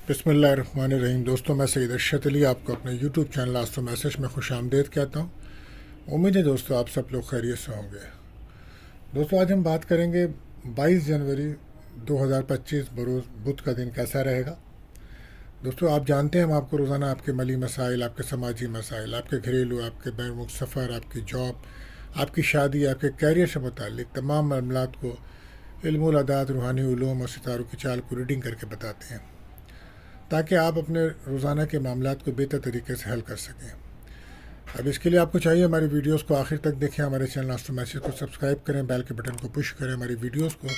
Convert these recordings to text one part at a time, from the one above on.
बिस्मिल्लाहिर्रहमानिर्रहीम। दोस्तों, मैं सईद अरशद अली आपको अपने यूट्यूब चैनल आस्था मैसेज में खुश आमदीद कहता हूँ। उम्मीद है दोस्तों आप सब लोग खैरियत से होंगे। दोस्तों, आज हम बात करेंगे 22 जनवरी 2025 बरोज़ बुध का दिन कैसा रहेगा। दोस्तों, आप जानते हैं हम आपको रोज़ाना आपके मली मसाइल, आपके समाजी मसाइल, आपके घरेलू, आपके बैरुमुल्क सफ़र, आपकी जॉब, आपकी शादी, आपके कैरियर से मुताल्लिक तमाम मामलात को इल्मुल अदात, रूहानी उलूम और सितारों की चाल को रीडिंग करके बताते हैं ताकि आप अपने रोज़ाना के मामलात को बेहतर तरीके से हल कर सकें। अब इसके लिए आपको चाहिए हमारी वीडियोस को आखिर तक देखें, हमारे चैनल आस्था मैसेज को सब्सक्राइब करें, बेल के बटन को पुश करें, हमारी वीडियोस को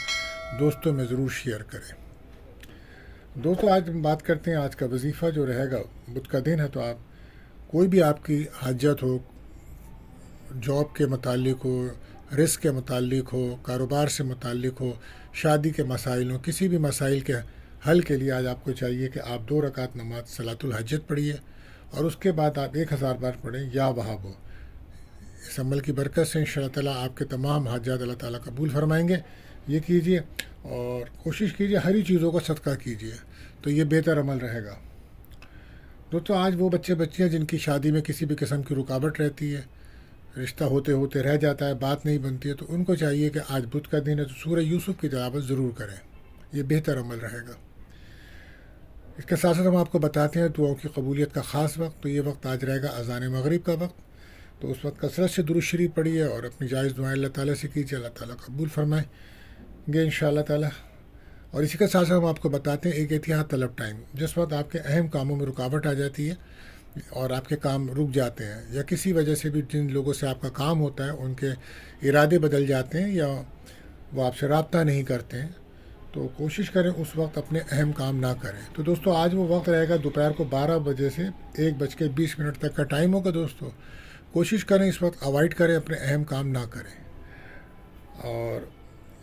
दोस्तों में ज़रूर शेयर करें। दोस्तों, आज हम बात करते हैं आज का वजीफ़ा जो रहेगा। बुध का दिन है तो आप कोई भी आपकी हाजत हो, जॉब के मुतालिक हो, रिस्क के मुतालिक हो, कारोबार से मुतालिक हो, शादी के मसाइल हो, किसी भी मसाइल के हल के लिए आज आपको चाहिए कि आप 2 रकात नमाज सलातुल हज्जत पढ़िए और उसके बाद आप 1000 बार पढ़ें या वहाबो। इस अमल की बरकत से इंशाअल्लाह ताला आपके तमाम हाजात अल्लाह ताला कबूल फरमाएंगे। ये कीजिए और कोशिश कीजिए हरी चीज़ों का सदका कीजिए, तो ये बेहतर अमल रहेगा। दोस्तों, आज वो बच्चियाँ जिनकी शादी में किसी भी किस्म की रुकावट रहती है, रिश्ता होते होते रह जाता है, बात नहीं बनती है, तो उनको चाहिए कि आज बुध का दिन है तो सूरह यूसुफ की तिलावत ज़रूर करें। ये बेहतर अमल रहेगा। इसके साथ साथ हम आपको बताते हैं दुआओं की कबूलियत का ख़ास वक्त। तो ये वक्त आज रहेगा अज़ान मगरिब का वक्त। तो उस वक्त कसरत से दुरूद शरीफ पढ़िए और अपनी जायज़ दुआएं अल्लाह ताला से कीजिए, अल्लाह ताला कबूल फरमाएंगे इंशाअल्लाह ताला। और इसी के साथ साथ हम आपको बताते हैं एक एहतियात तलब टाइम, जिस वक्त आपके अहम कामों में रुकावट आ जाती है और आपके काम रुक जाते हैं या किसी वजह से भी जिन लोगों से आपका काम होता है उनके इरादे बदल जाते हैं या वो आपसे रब्ता नहीं करते हैं, तो कोशिश करें उस वक्त अपने अहम काम ना करें। तो दोस्तों, आज वो वक्त रहेगा दोपहर को 12 बजे से 1:20 तक का टाइम होगा। दोस्तों, कोशिश करें इस वक्त अवॉइड करें, अपने अहम काम ना करें। और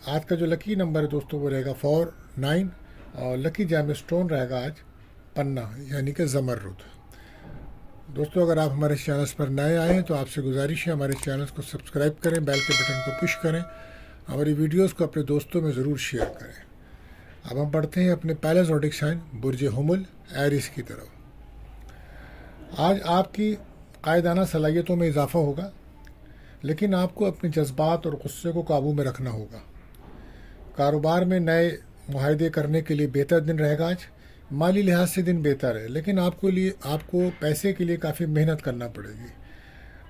आज का जो लकी नंबर है दोस्तों वो रहेगा 49 और लकी जैम स्टोन रहेगा आज पन्ना यानी कि ज़मरुद। दोस्तों, अगर आप हमारे चैनल पर नए आए हैं तो आपसे गुजारिश है हमारे चैनल को सब्सक्राइब करें, बेल के बटन को पुश करें, हमारी वीडियोस को अपने दोस्तों में ज़रूर शेयर करें। अब हम बढ़ते हैं अपने पहले ज़ोडिक साइन बुर्ज हुमुल एरिस की तरफ। आज आपकी कायदाना सलाहियतों में इजाफ़ा होगा, लेकिन आपको अपने जज्बात और गुस्से को काबू में रखना होगा। कारोबार में नए मुआहदे करने के लिए बेहतर दिन रहेगा आज। माली लिहाज से दिन बेहतर है, लेकिन आपको पैसे के लिए काफ़ी मेहनत करना पड़ेगी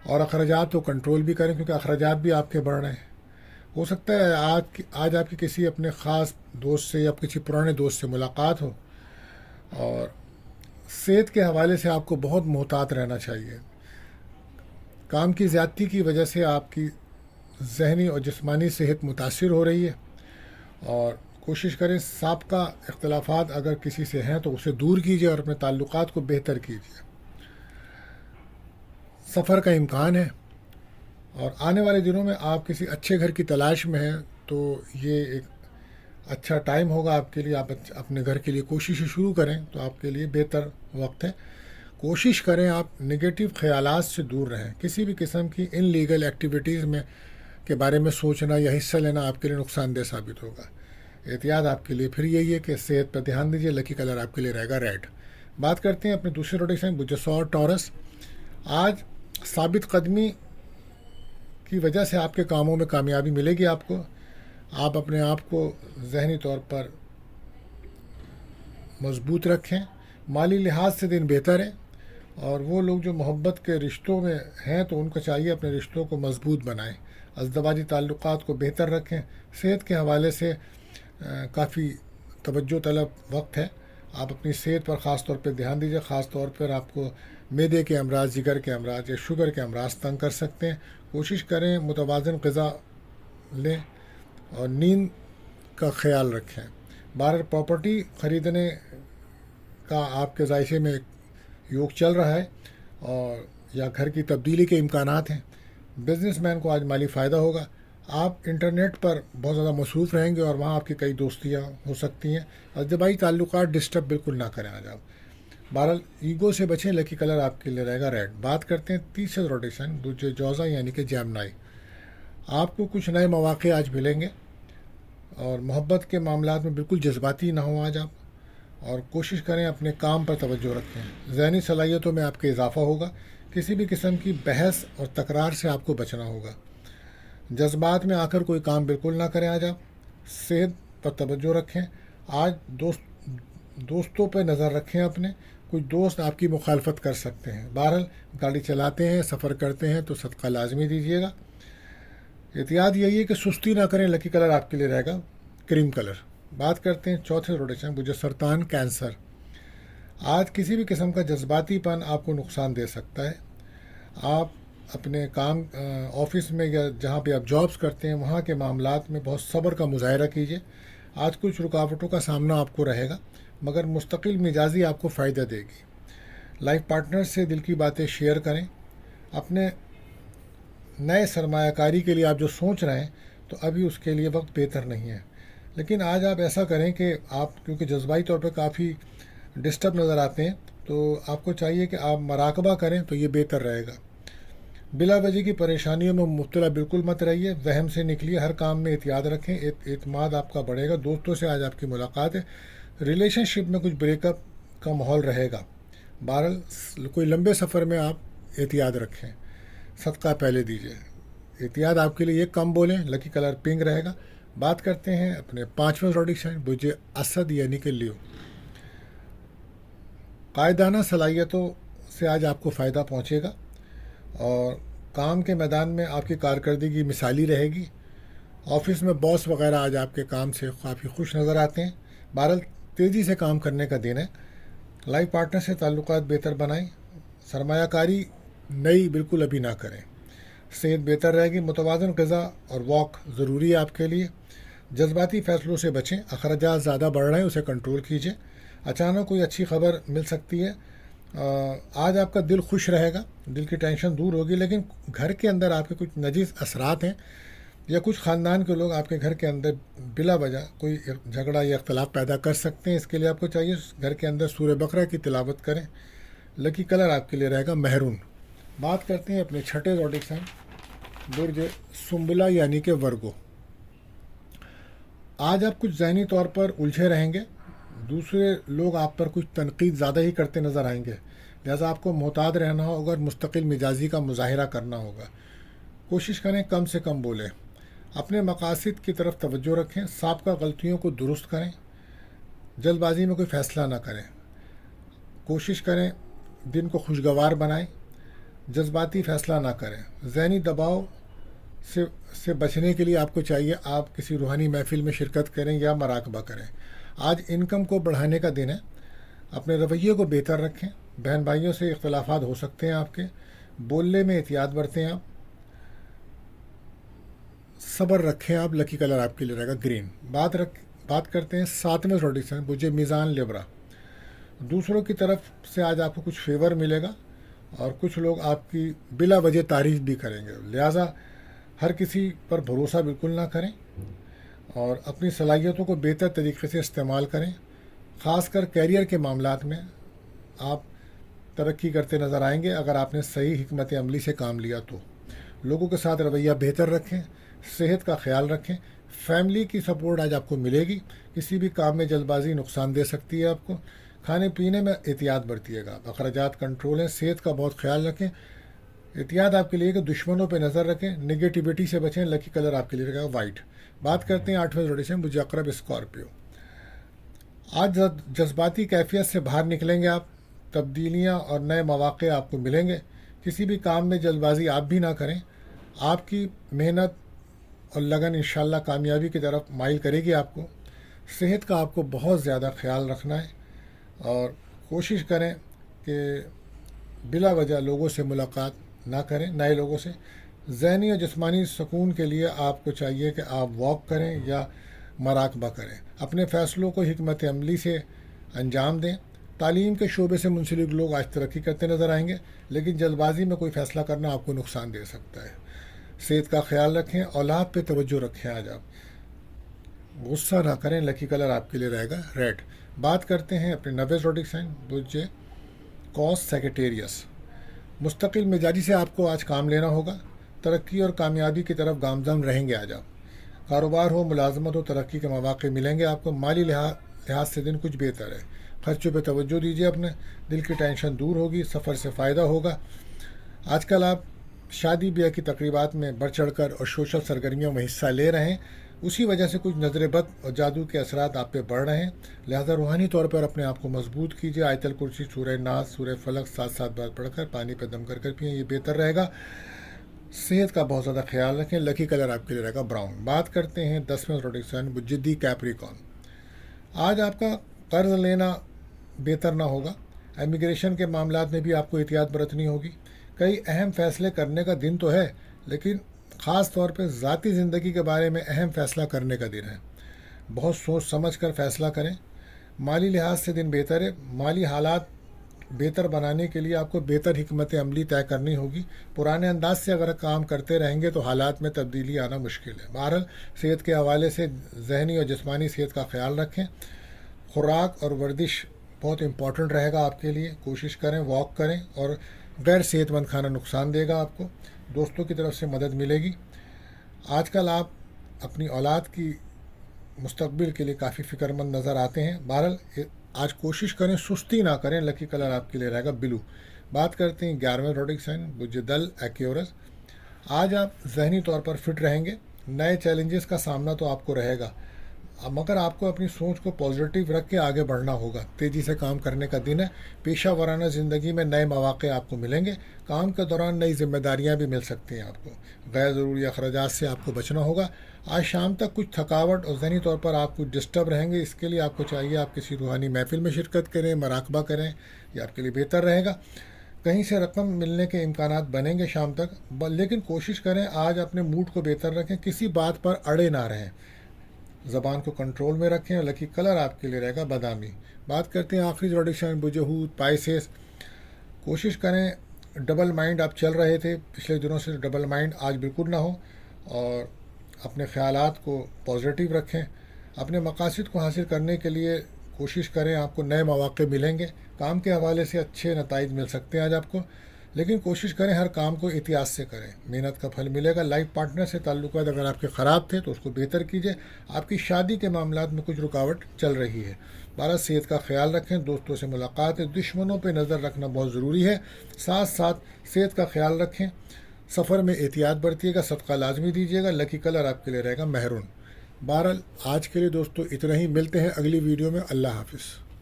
और अखराजात को कंट्रोल भी करें, क्योंकि अखराजात भी आपके बढ़ रहे हैं। हो सकता है आज आपकी किसी अपने ख़ास दोस्त से या किसी पुराने दोस्त से मुलाकात हो और सेहत के हवाले से आपको बहुत मोहतात रहना चाहिए। काम की ज़्यादती की वजह से आपकी ज़हनी और जिस्मानी सेहत मुतासिर हो रही है और कोशिश करें साबका इख्तलाफात अगर किसी से हैं तो उसे दूर कीजिए और अपने ताल्लुकात को बेहतर कीजिए। सफ़र का इम्कान है और आने वाले दिनों में आप किसी अच्छे घर की तलाश में हैं, तो ये एक अच्छा टाइम होगा आपके लिए। आप अपने घर के लिए कोशिशें शुरू करें तो आपके लिए बेहतर वक्त है। कोशिश करें आप नेगेटिव ख़यालात से दूर रहें। किसी भी किस्म की इनलीगल एक्टिविटीज़ में के बारे में सोचना या हिस्सा लेना आपके लिए नुकसानदेह साबित होगा। एहतियात आपके लिए फिर यही है कि सेहत पर ध्यान दीजिए। लकी कलर आपके लिए रहेगा रेड। बात करते हैं अपने दूसरे ज़ोडिक साइन बुजसौर टॉरस। आज साबित कदमी की वजह से आपके कामों में कामयाबी मिलेगी आपको। आप अपने आप को ज़हनी तौर पर मजबूत रखें। माली लिहाज से दिन बेहतर है और वो लोग जो मोहब्बत के रिश्तों में हैं तो उनको चाहिए अपने रिश्तों को मजबूत बनाएं, अज़दवाजी ताल्लुकात को बेहतर रखें। सेहत के हवाले से काफ़ी तवज्जो तलब वक्त है। आप अपनी सेहत पर ख़ास तौर पर ध्यान दीजिए। ख़ास तौर पर आपको मैदे के अमराज, जिगर के अमराज या शुगर के अमराज तंग कर सकते हैं। कोशिश करें मुतवाज़न ग़िज़ा लें और नींद का ख्याल रखें। बाहर प्रॉपर्टी ख़रीदने का आपके जायशे में योग चल रहा है और या घर की तब्दीली के इम्कानात हैं। बिज़नेसमैन को आज माली फ़ायदा होगा। आप इंटरनेट पर बहुत ज़्यादा मसरूफ़ रहेंगे और वहाँ आपकी कई दोस्तियाँ हो सकती हैं। अज़दवाई ताल्लुकात डिस्टर्ब बिल्कुल ना करें आज आप। बहरहाल ईगो से बचें। लकी कलर आपके लिए रहेगा रेड। बात करते हैं तीसरे रोटेशन दूसरे जौज़ा यानी कि जैमनाई। आपको कुछ नए मौक़े आज मिलेंगे और मोहब्बत के मामलात में बिल्कुल जज्बाती ना हो आज आप, اور کوشش کریں اپنے کام پر توجہ رکھیں. ذہنی صلاحیتوں میں آپ کے اضافہ ہوگا. کسی بھی قسم کی بحث اور تکرار سے آپ کو بچنا ہوگا. جذبات میں آ کر کوئی کام بالکل نہ کریں. آج آپ صحت پر توجہ رکھیں. آج دوستوں پہ نظر رکھیں اپنے. کچھ دوست آپ کی مخالفت کر سکتے ہیں. بہرحال گاڑی چلاتے ہیں، سفر کرتے ہیں تو صدقہ لازمی دیجیے گا. احتیاط یہی ہے کہ سستی نہ کریں. لکی کلر آپ کے لیے رہے گا کریم کلر. بات کرتے ہیں چوتھے روٹیشن مجھے سرطان کینسر. آج کسی بھی قسم کا جذباتی پن آپ کو نقصان دے سکتا ہے. آپ اپنے کام آفس میں یا جہاں پہ آپ جابس کرتے ہیں وہاں کے معاملات میں بہت صبر کا مظاہرہ کیجیے. آج کچھ رکاوٹوں کا سامنا آپ کو رہے گا مگر مستقل مزاجی آپ کو فائدہ دے گی. لائف پارٹنر سے دل کی باتیں شیئر کریں. اپنے نئے سرمایہ کاری کے لیے آپ جو سوچ رہے ہیں تو ابھی اس کے لیے وقت بہتر نہیں ہے. لیکن آج آپ ایسا کریں کہ آپ کیونکہ جذباتی طور پہ کافی ڈسٹرب نظر آتے ہیں تو آپ کو چاہیے کہ آپ مراقبہ کریں تو یہ بہتر رہے گا. بلا وجہ کی پریشانیوں میں مبتلا بالکل مت رہیے. وہم سے نکلیے. ہر کام میں احتیاط رکھیں. اعتماد آپ کا بڑھے گا. دوستوں سے آج آپ کی ملاقات ہے. ریلیشن شپ میں کچھ بریک اپ کا ماحول رہے گا. بہرحال کوئی لمبے سفر میں آپ احتیاط رکھیں. صدقہ پہلے دیجیے. احتیاط آپ کے لیے یہ کم بولیں. لکی کلر پنک رہے گا. بات کرتے ہیں اپنے پانچویں روڈکشن مجھے اسد یعنی کہ لیو. قائدانہ صلاحیتوں سے آج آپ کو فائدہ پہنچے گا اور کام کے میدان میں آپ کی کارکردگی مثالی رہے گی. آفس میں باس وغیرہ آج آپ کے کام سے کافی خوش نظر آتے ہیں. بہرحال تیزی سے کام کرنے کا دن ہے. لائف پارٹنر سے تعلقات بہتر بنائیں. سرمایہ کاری نئی بالکل ابھی نہ کریں. صحت بہتر رہے گی. متوازن غذا اور واک ضروری ہے آپ کے لیے. جذباتی فیصلوں سے بچیں. اخراجات زیادہ بڑھ رہے ہیں اسے کنٹرول کیجیے. اچانک کوئی اچھی خبر مل سکتی ہے. آج آپ کا دل خوش رہے گا. دل کی ٹینشن دور ہوگی. لیکن گھر کے اندر آپ کے کچھ نجیز اثرات ہیں یا کچھ خاندان کے لوگ آپ کے گھر کے اندر بلا وجہ کوئی جھگڑا یا اختلاف پیدا کر سکتے ہیں. اس کے لیے آپ کو چاہیے گھر کے اندر سورہ بقرہ کی تلاوت کریں. لکی کلر آپ کے لیے رہے گا مہرون. بات کرتے ہیں اپنے چھٹے زوڈک سائن برج سنبلا یعنی کہ ورگو. آج آپ کچھ ذہنی طور پر الجھے رہیں گے. دوسرے لوگ آپ پر کچھ تنقید زیادہ ہی کرتے نظر آئیں گے. لہٰذا آپ کو محتاط رہنا ہوگا اور مستقل مزاجی کا مظاہرہ کرنا ہوگا. کوشش کریں کم سے کم بولیں. اپنے مقاصد کی طرف توجہ رکھیں. سابقہ غلطیوں کو درست کریں. جلد بازی میں کوئی فیصلہ نہ کریں. کوشش کریں دن کو خوشگوار بنائیں. جذباتی فیصلہ نہ کریں. ذہنی دباؤ سے بچنے کے لیے آپ کو چاہیے آپ کسی روحانی محفل میں شرکت کریں یا مراقبہ کریں. آج انکم کو بڑھانے کا دن ہے. اپنے رویے کو بہتر رکھیں. بہن بھائیوں سے اختلافات ہو سکتے ہیں آپ کے. بولنے میں احتیاط برتیں. آپ صبر رکھیں. آپ لکی کلر آپ کے لیے رہے گا گرین. بات کرتے ہیں ساتویں روڈکشن مجھے میزان لیبرا. دوسروں کی طرف سے آج آپ کو کچھ فیور ملے گا اور کچھ لوگ آپ کی بلا وجہ تعریف بھی کریں گے. لہٰذا ہر کسی پر بھروسہ بالکل نہ کریں اور اپنی صلاحیتوں کو بہتر طریقے سے استعمال کریں. خاص کر کیریئر کے معاملات میں آپ ترقی کرتے نظر آئیں گے اگر آپ نے صحیح حکمت عملی سے کام لیا تو. لوگوں کے ساتھ رویہ بہتر رکھیں. صحت کا خیال رکھیں. فیملی کی سپورٹ آج آپ کو ملے گی. کسی بھی کام میں جلد بازی نقصان دے سکتی ہے آپ کو. کھانے پینے میں احتیاط برتیے گا. اخراجات کنٹرول ہیں. صحت کا بہت خیال رکھیں. احتیاط آپ کے لیے کہ دشمنوں پہ نظر رکھیں. نگیٹیوٹی سے بچیں. لکی کلر آپ کے لیے رہے گا وائٹ. بات کرتے ہیں آٹھویں جوڑے سے مجھے عقرب اسکارپیو. آج جذباتی کیفیت سے باہر نکلیں گے آپ. تبدیلیاں اور نئے مواقع آپ کو ملیں گے. کسی بھی کام میں جلد بازی آپ بھی نہ کریں. آپ کی محنت اور لگن انشاءاللہ کامیابی کی طرف مائل کرے گی آپ کو. صحت کا آپ کو بہت زیادہ خیال رکھنا ہے اور کوشش کریں کہ بلا وجہ لوگوں سے ملاقات نہ کریں. نئے لوگوں سے ذہنی اور جسمانی سکون کے لیے آپ کو چاہیے کہ آپ واک کریں یا مراقبہ کریں. اپنے فیصلوں کو حکمت عملی سے انجام دیں. تعلیم کے شعبے سے منسلک لوگ آج ترقی کرتے نظر آئیں گے لیکن جلد بازی میں کوئی فیصلہ کرنا آپ کو نقصان دے سکتا ہے. صحت کا خیال رکھیں. اولاد پہ توجہ رکھیں. آج آپ غصہ نہ کریں. لکی کلر آپ کے لیے رہے گا ریڈ. بات کرتے ہیں اپنے 90 زوڈک سائن برج کوس سیکیٹیریس. مستقل مزاجی سے آپ کو آج کام لینا ہوگا. ترقی اور کامیابی کی طرف گامزن رہیں گے. آج آپ کاروبار ہو ملازمت ہو ترقی کے مواقع ملیں گے آپ کو. مالی لحاظ سے دن کچھ بہتر ہے. खर्चों पे तवज्जो दीजिए, अपने दिल की टेंशन दूर होगी, सफ़र से फ़ायदा होगा। आजकल आप शादी ब्याह की तकरीबात में बढ़ चढ़ कर और सोशल सरगर्मियों में हिस्सा ले रहे हैं, उसी वजह से कुछ नज़र बद और जादू के असरात आप पे बढ़ रहे हैं। लिहाजा रूहानी तौर पर अपने आप को मजबूत कीजिए। आयतल कुर्सी, सूरह नास, सूरह फलक 7-7 बार पढ़कर पानी पर दम कर पिए, ये बेहतर रहेगा। सेहत का बहुत ज़्यादा ख्याल रखें। लकी कलर आपके लिए रहेगा ब्राउन। बात करते हैं 10वें ज़ोडिएक साइन जिद्दी कैप्रिकॉर्न। आज आपका कर्ज लेना बेहतर ना होगा। इमिग्रेशन के मामलात में भी आपको एहतियात बरतनी होगी। कई अहम फैसले करने का दिन तो है, लेकिन ख़ास तौर पे ज़ाती ज़िंदगी के बारे में अहम फ़ैसला करने का दिन है। बहुत सोच समझ कर फ़ैसला करें। माली लिहाज से दिन बेहतर है। माली हालात बेहतर बनाने के लिए आपको बेहतर हिकमत अमली तय करनी होगी। पुराने अंदाज से अगर काम करते रहेंगे तो हालात में तब्दीली आना मुश्किल है। बहरहाल सेहत के हवाले से जहनी और जिस्मानी सेहत का ख्याल रखें। खुराक और वर्जिश बहुत इम्पॉर्टेंट रहेगा आपके लिए। कोशिश करें, वॉक करें, और गैर सेहतमंद खाना नुकसान देगा आपको। दोस्तों की तरफ से मदद मिलेगी। आजकल आप अपनी औलाद की मुस्तकबिल के लिए काफ़ी फ़िक्रमंद नज़र आते हैं। बहरहाल आज कोशिश करें, सुस्ती ना करें। लकी कलर आपके लिए रहेगा ब्लू। बात करते हैं 11वें ज़ोडिएक साइन बुजदल एक्वेरियस। आज आप जहनी तौर पर फिट रहेंगे। नए चैलेंजेस का सामना तो आपको रहेगा, मगर आपको अपनी सोच को पॉजिटिव रख के आगे बढ़ना होगा। तेज़ी से काम करने का दिन है। पेशा वराना ज़िंदगी में नए मौक़े आपको मिलेंगे। काम के दौरान नई जिम्मेदारियां भी मिल सकती हैं आपको। गैर ज़रूरी अखराजात से आपको बचना होगा। आज शाम तक कुछ थकावट और ज़हनी तौर पर आप कुछ डिस्टर्ब रहेंगे। इसके लिए आपको चाहिए आप किसी रूहानी महफिल में शिरकत करें, मराकबा करें, ये आपके लिए बेहतर रहेगा। कहीं से रकम मिलने के इम्कानात बनेंगे शाम तक, लेकिन कोशिश करें आज अपने मूड को बेहतर रखें। किसी बात पर अड़े ना रहें। ज़बान को कंट्रोल में रखें। लकी कलर आपके लिए रहेगा बादामी। बात करते हैं आखिरी ज़ोडिएक साइन बुजहूत पाइसेस। कोशिश करें, डबल माइंड आप चल रहे थे पिछले दिनों से, डबल माइंड आज बिल्कुल ना हो, और अपने ख़यालात को पॉजिटिव रखें। अपने मकासद को हासिल करने के लिए कोशिश करें। आपको नए मौक़े मिलेंगे। काम के हवाले से अच्छे नताइज मिल सकते हैं आज आपको, लेकिन कोशिश करें हर काम को एहतियात से करें। मेहनत का फल मिलेगा। लाइफ पार्टनर से ताल्लुकात अगर आपके ख़राब थे तो उसको बेहतर कीजिए। आपकी शादी के मामलात में कुछ रुकावट चल रही है। बारह सेहत का ख्याल रखें। दोस्तों से मुलाकात है। दुश्मनों पे नज़र रखना बहुत ज़रूरी है। साथ साथ सेहत का ख्याल रखें। सफ़र में एहतियात बरतिएगा। सदका लाजमी दीजिएगा। लकी कलर आपके लिए रहेगा मेहरून। बहरहाल आज के लिए दोस्तों इतना ही। मिलते हैं अगली वीडियो में। अल्लाह हाफिज़।